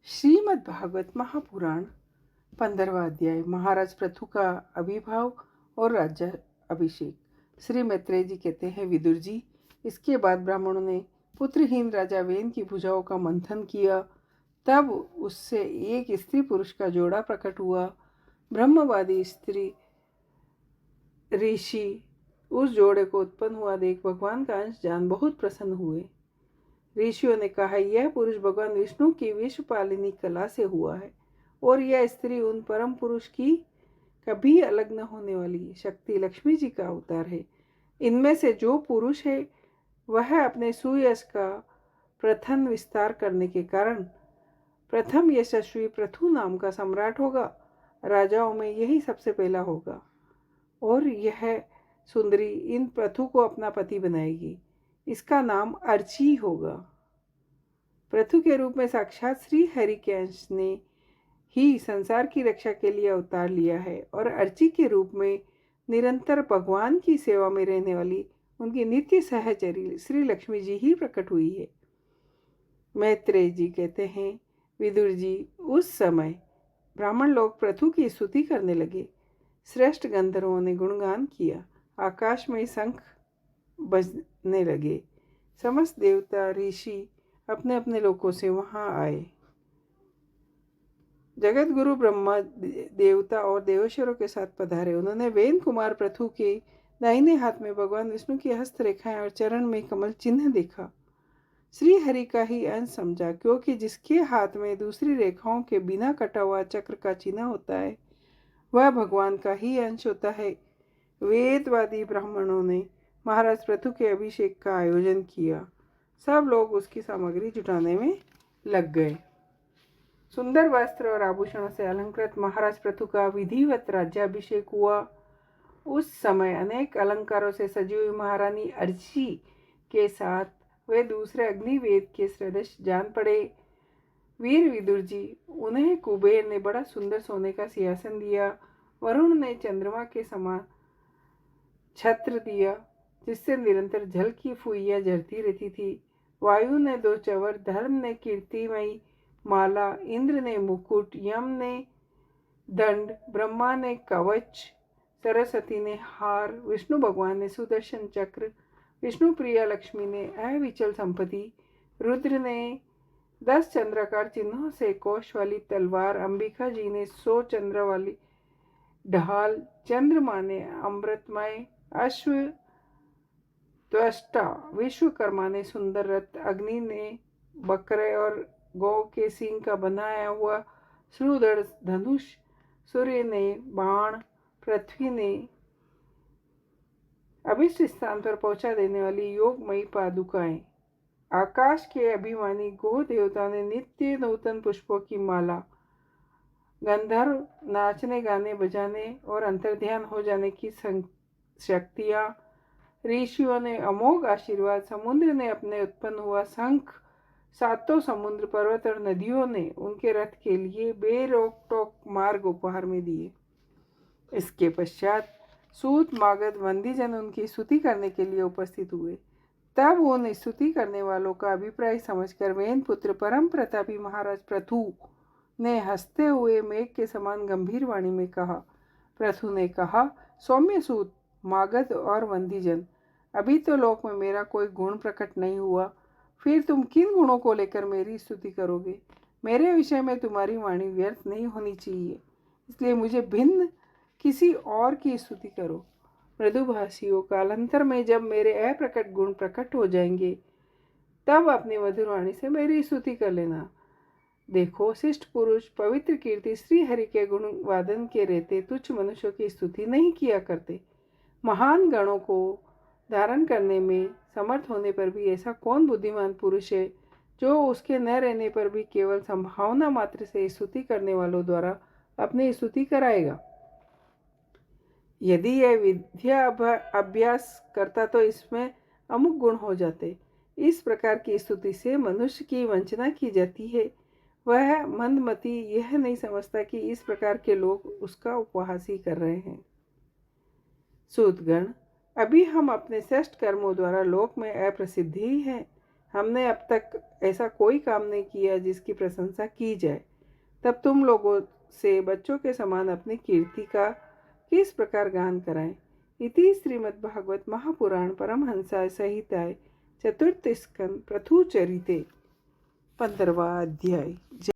श्रीमद् भागवत महापुराण 15वां अध्याय महाराज पृथु का अभिभाव और राज्य अभिषेक। श्री मैत्रेय जी कहते हैं, विदुर जी, इसके बाद ब्राह्मणों ने पुत्रहीन राजा वेन की भुजाओं का मंथन किया। तब उससे एक स्त्री पुरुष का जोड़ा प्रकट हुआ। ब्रह्मवादी स्त्री ऋषि उस जोड़े को उत्पन्न हुआ देख भगवान का अंश जान बहुत प्रसन्न हुए। ऋषियों ने कहा, यह पुरुष भगवान विष्णु की विश्वपालिनी कला से हुआ है और यह स्त्री उन परम पुरुष की कभी अलग न होने वाली शक्ति लक्ष्मी जी का अवतार है। इनमें से जो पुरुष है वह अपने सुयश का प्रथम विस्तार करने के कारण प्रथम यशस्वी पृथु नाम का सम्राट होगा। राजाओं में यही सबसे पहला होगा और यह सुंदरी इन पृथु को अपना पति बनाएगी। इसका नाम अर्ची होगा। पृथु के रूप में साक्षात श्री हरि के अंश ने ही संसार की रक्षा के लिए अवतार लिया है और अर्ची के रूप में निरंतर भगवान की सेवा में रहने वाली उनकी नित्य सहचरी श्री लक्ष्मी जी ही प्रकट हुई है। मैत्रेय जी कहते हैं, विदुर जी, उस समय ब्राह्मण लोग पृथु की स्तुति करने लगे। श्रेष्ठ गंधर्वों ने गुणगान किया। आकाश में शंख बजने लगे। समस्त देवता ऋषि अपने अपने लोकों से वहां आए। जगत गुरु ब्रह्मा देवता और देवेश्वरों के साथ पधारे। उन्होंने वेन कुमार पृथु के दाहिने हाथ में भगवान विष्णु की हस्तरेखाएं और चरण में कमल चिन्ह देखा। श्री हरि का ही अंश समझा, क्योंकि जिसके हाथ में दूसरी रेखाओं के बिना कटा हुआ चक्र का चिन्ह होता है वह भगवान का ही अंश होता है। वेदवादी ब्राह्मणों ने महाराज पृथु के अभिषेक का आयोजन किया। सब लोग उसकी सामग्री जुटाने में लग गए। सुंदर वस्त्र और आभूषणों से अलंकृत महाराज पृथु का विधिवत राज्याभिषेक हुआ। उस समय अनेक अलंकारों से सजी हुई महारानी अर्ची के साथ वे दूसरे अग्निवेद के सदस्य जान पड़े। वीर विदुर जी, उन्हें कुबेर ने बड़ा सुंदर सोने का सिंहासन दिया। वरुण ने चंद्रमा के समान छत्र दिया जिससे निरंतर जल की फुइयां झरती रहती थी। वायु ने 2 चवर, धर्म ने कीर्तिमयी माला, इंद्र ने मुकुट, यम ने दंड, ब्रह्मा ने कवच, सरस्वती ने हार, विष्णु भगवान ने सुदर्शन चक्र, विष्णु प्रिया लक्ष्मी ने अविचल संपत्ति, रुद्र ने 10 चंद्राकार चिन्हों से कोश वाली तलवार, अंबिका जी ने 100 चंद्र वाली ढाल, चंद्रमा ने अमृतमय अश्व, त्वष्टा विश्वकर्मा ने सुंदर रथ, अग्नि ने बकरे और गौ के सींग का बनाया हुआ श्रूदड़ धनुष, सूर्य ने बाण, पृथ्वी ने अभिष्ट स्थान पर पहुंचा देने वाली योगमयी पादुकाएं, आकाश के अभिमानी गो देवता ने नित्य नूतन पुष्पों की माला, गंधर्व नाचने गाने बजाने और अंतर्ध्यान हो जाने की शक्तियां, ऋषियों ने अमोघ आशीर्वाद, समुद्र ने अपने उत्पन्न हुआ शंख, 7 समुद्र पर्वत और नदियों ने उनके रथ के लिए बेरोक टोक मार्ग उपहार में दिए। इसके पश्चात सूत मागध वंदीजन उनकी स्तुति करने के लिए उपस्थित हुए। तब उन स्तुति करने वालों का अभिप्राय समझकर वेन पुत्र परम प्रतापी महाराज पृथु ने हंसते हुए मेघ के समान गंभीर वाणी में कहा। पृथु ने कहा, सौम्य सूत, मागध और वंदीजन, अभी तो लोक में मेरा कोई गुण प्रकट नहीं हुआ, फिर तुम किन गुणों को लेकर मेरी स्तुति करोगे? मेरे विषय में तुम्हारी वाणी व्यर्थ नहीं होनी चाहिए, इसलिए मुझे भिन्न किसी और की स्तुति करो। मृदुभाषियों, कालांतर में जब मेरे अप्रकट गुण प्रकट हो जाएंगे तब अपनी मधुर वाणी से मेरी स्तुति कर लेना। देखो, शिष्ट पुरुष पवित्र कीर्ति श्री हरि के गुण वादन के रहते तुच्छ मनुष्यों की स्तुति नहीं किया करते। महान गणों को धारण करने में समर्थ होने पर भी ऐसा कौन बुद्धिमान पुरुष है जो उसके न रहने पर भी केवल संभावना मात्र से स्तुति करने वालों द्वारा अपनी स्तुति कराएगा? यदि यह विद्या अभ्यास करता तो इसमें अमुक गुण हो जाते। इस प्रकार की स्तुति से मनुष्य की वंचना की जाती है। वह मंदमती यह नहीं समझता कि इस प्रकार के लोग उसका उपहास ही कर रहे हैं। सूतगण, अभी हम अपने श्रेष्ठ कर्मों द्वारा लोक में अप्रसिद्ध ही हैं। हमने अब तक ऐसा कोई काम नहीं किया जिसकी प्रशंसा की जाए, तब तुम लोगों से बच्चों के समान अपनी कीर्ति का किस प्रकार गान कराएं। इति श्रीमद्भागवत महापुराण परमहंसा संहिताय चतुर्थ स्कंद प्रथुचरिते 15वां अध्याय। श्री